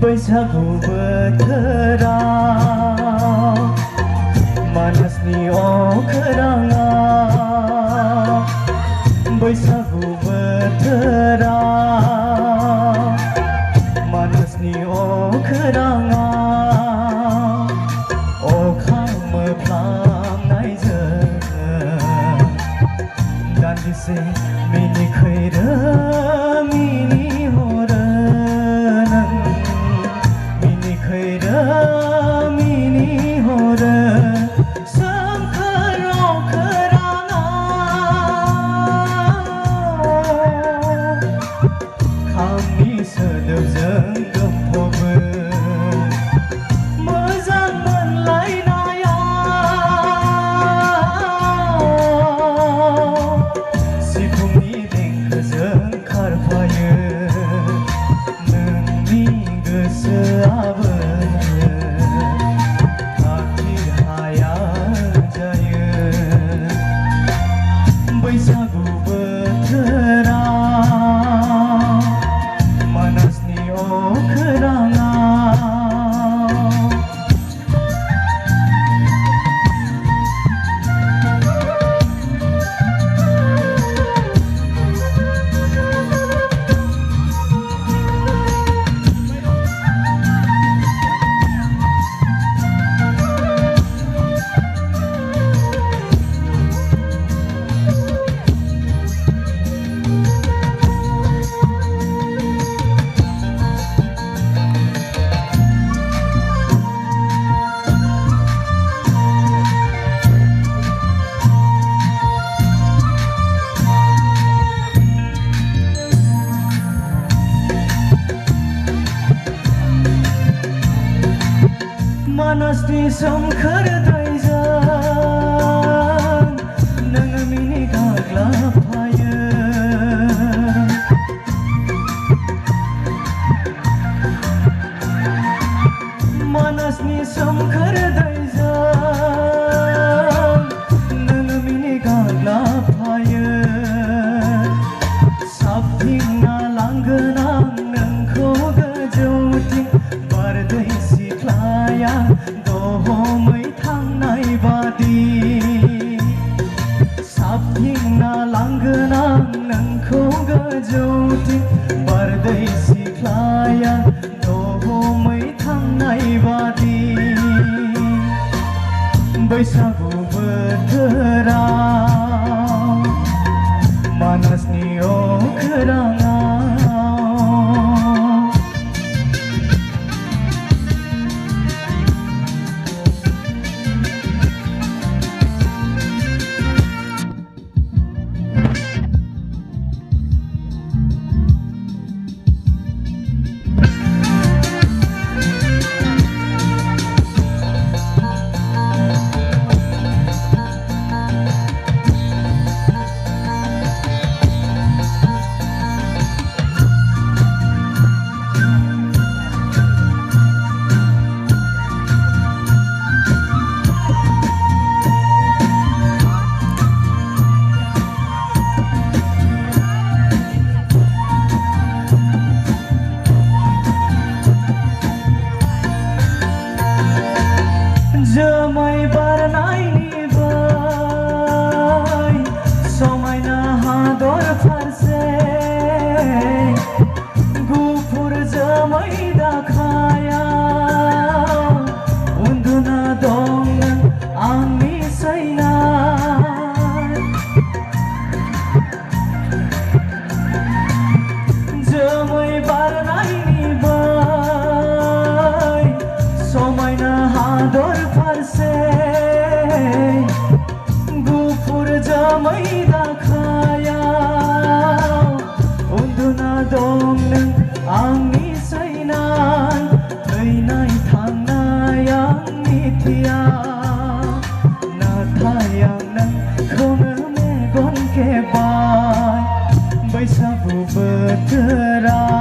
बैसागु बोथोराव मानासनि अखोराङाव बैसागु बोथोराव मानासनि अखोराङाव अखा मोफ्लामनायजों दान्दिसे मिनिखैरो मिनिहरो नों मिनिखैरो मिनिहरो सोमखोर अखोराङाव खामनि सोदोबजों गोमफबो मोजां मोनलायनायाव सिफुंनि देंखोजों खारफायो नोंनि गोसोआबो आखिर हाया जायो बैसागु बोथोराव मानासनि अखोराङाव मानासनि सोमखोर दैजों नोङो मिनि गाग्लाबफायो मानासनि सोमखोर दैजों नोङो मिनि गाग्लाबफायो साबथिंना लांगोन आं नोंखौ गोजौथिं बारदै सिख्लाया दहमै थांनाय बादि साबथिंना लांगोन आं नोंखौ गोजौथिं बारदै सिख्लाया दहमै थांनाय बादि बैसागु बोथोराव मानासनि अखोराङाव जोमै बारनायनि बै समायना हादर फारसे गुफुर जोमै दाखायाव उन्दुना दं आंनि सैनाय जोमै बारनायनि बै समायना हादर फारसे गुफुर जोमै दाखायाव उन्दुना दं नों आंनि सैनाय थैनाय थांनाय आं मिथिया नाथाय आं नोंखौनो मेगन खेबबाय बैसागु बोथोराव